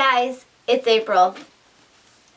guys, it's April.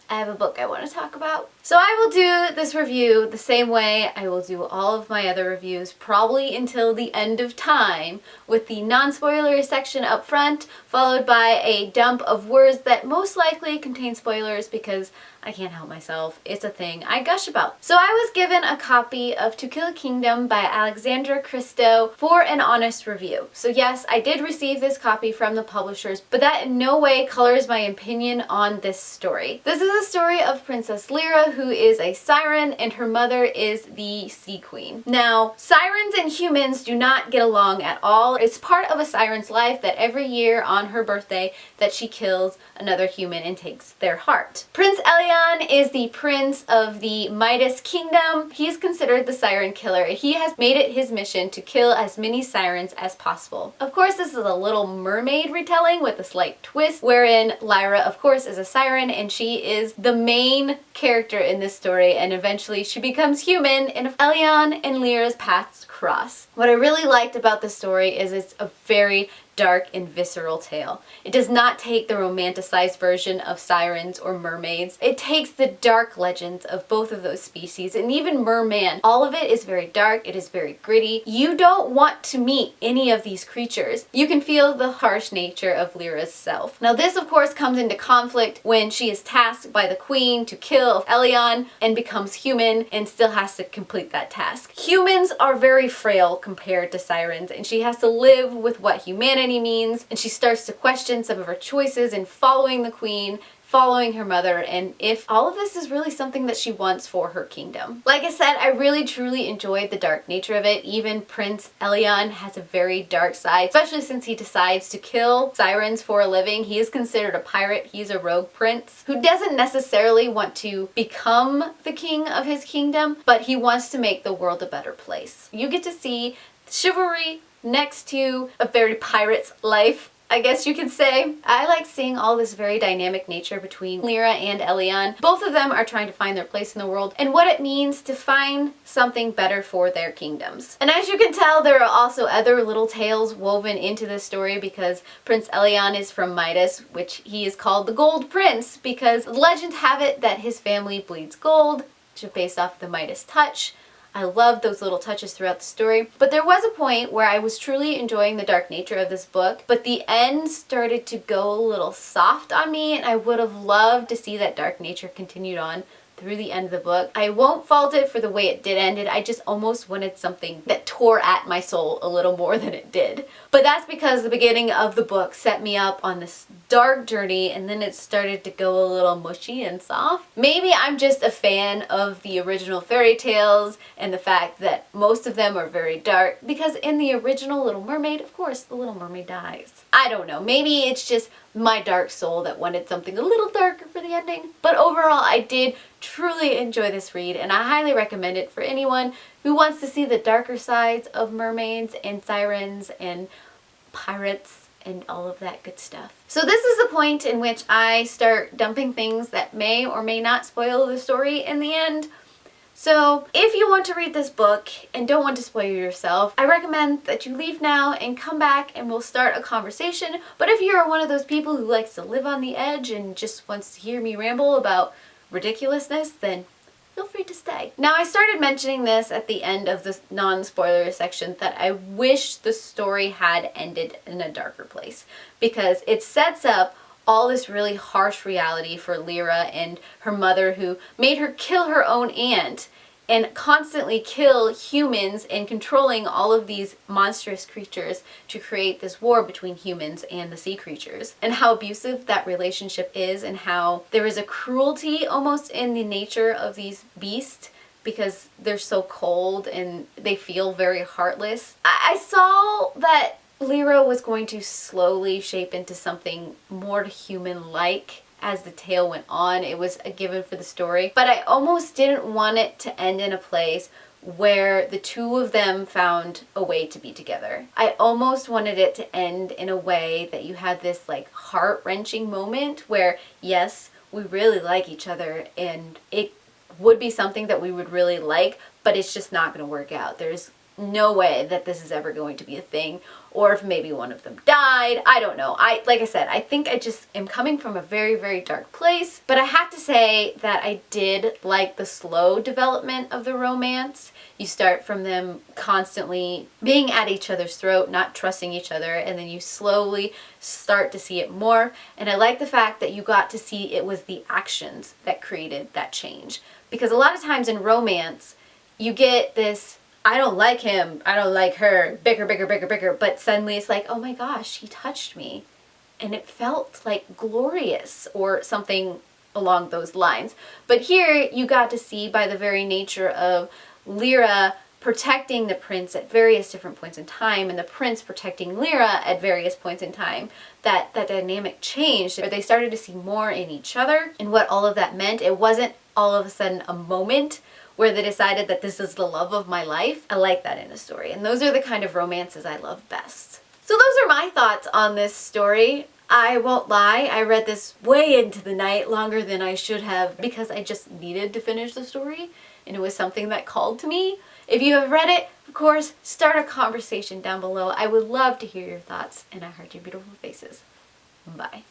I have a book I want to talk about. So I will do this review the same way I will do all of my other reviews, probably until the end of time, with the non-spoiler section up front, followed by a dump of words that most likely contain spoilers because I can't help myself. It's a thing I gush about. So I was given a copy of To Kill a Kingdom by Alexandra Christo for an honest review. So yes, I did receive this copy from the publishers, but that in no way colors my opinion on this story. This is a story of Princess Lyra, who is a siren, and her mother is the Sea Queen. Now, sirens and humans do not get along at all. It's part of a siren's life that every year on her birthday that she kills another human and takes their heart. Prince Elion is the prince of the Midas Kingdom. He's considered the siren killer. He has made it his mission to kill as many sirens as possible. Of course, this is a Little Mermaid retelling with a slight twist, wherein Lyra, of course, is a siren, and she is the main character in this story, and eventually she becomes human, and Elion and Lyra's paths cross. What I really liked about the story is it's a very dark and visceral tale. It does not take the romanticized version of sirens or mermaids. It takes the dark legends of both of those species, and even merman. All of it is very dark, it is very gritty. You don't want to meet any of these creatures. You can feel the harsh nature of Lyra's self. Now this of course comes into conflict when she is tasked by the queen to kill Elion and becomes human and still has to complete that task. Humans are very frail compared to sirens, and she has to live with what humanity means, and she starts to question some of her choices in following the queen, following her mother, and if all of this is really something that she wants for her kingdom. Like I said, I really truly enjoyed the dark nature of it. Even Prince Elion has a very dark side, especially since he decides to kill sirens for a living. He is considered a pirate. He's a rogue prince who doesn't necessarily want to become the king of his kingdom, but he wants to make the world a better place. You get to see chivalry next to a very pirate's life, I guess you could say. I like seeing all this very dynamic nature between Lyra and Elion. Both of them are trying to find their place in the world and what it means to find something better for their kingdoms. And as you can tell, there are also other little tales woven into this story because Prince Elion is from Midas, which he is called the Gold Prince because legends have it that his family bleeds gold, which is based off the Midas touch. I love those little touches throughout the story. But there was a point where I was truly enjoying the dark nature of this book, but the end started to go a little soft on me, and I would have loved to see that dark nature continued on through the end of the book. I won't fault it for the way it did end it. I just almost wanted something that tore at my soul a little more than it did. But that's because the beginning of the book set me up on this dark journey, and then it started to go a little mushy and soft. Maybe I'm just a fan of the original fairy tales and the fact that most of them are very dark, because in the original Little Mermaid, of course, the Little Mermaid dies. I don't know. Maybe it's just my dark soul that wanted something a little darker for the ending. But overall, I did truly enjoy this read, and I highly recommend it for anyone who wants to see the darker sides of mermaids and sirens and pirates and all of that good stuff. So this is the point in which I start dumping things that may or may not spoil the story in the end. So if you want to read this book and don't want to spoil yourself, I recommend that you leave now and come back and we'll start a conversation. But if you're one of those people who likes to live on the edge and just wants to hear me ramble about ridiculousness, then feel free to stay. Now, I started mentioning this at the end of this non-spoiler section that I wish the story had ended in a darker place because it sets up all this really harsh reality for Lyra and her mother, who made her kill her own aunt and constantly kill humans and controlling all of these monstrous creatures to create this war between humans and the sea creatures, and how abusive that relationship is, and how there is a cruelty almost in the nature of these beasts because they're so cold and they feel very heartless. I saw that Lyra was going to slowly shape into something more human-like as the tale went on. It was a given for the story, but I almost didn't want it to end in a place where the two of them found a way to be together. I almost wanted it to end in a way that you had this like heart-wrenching moment where, yes, we really like each other and it would be something that we would really like, but it's just not going to work out. There's no way that this is ever going to be a thing, or if maybe one of them died. I don't know. Like I said, I think I just am coming from a very, very dark place, but I have to say that I did like the slow development of the romance. You start from them constantly being at each other's throat, not trusting each other, and then you slowly start to see it more. And I like the fact that you got to see it was the actions that created that change. Because a lot of times in romance, you get this, I don't like him, I don't like her, bicker, bicker, bicker, bicker, but suddenly it's like, oh my gosh, he touched me. And it felt like glorious, or something along those lines. But here you got to see, by the very nature of Lyra protecting the prince at various different points in time, and the prince protecting Lyra at various points in time, that dynamic changed, or they started to see more in each other and what all of that meant. It wasn't all of a sudden a moment where they decided that this is the love of my life. I like that in a story, and those are the kind of romances I love best. So those are my thoughts on this story. I won't lie, I read this way into the night, longer than I should have, because I just needed to finish the story, and it was something that called to me. If you have read it, of course, start a conversation down below. I would love to hear your thoughts, and I heart your beautiful faces. Bye.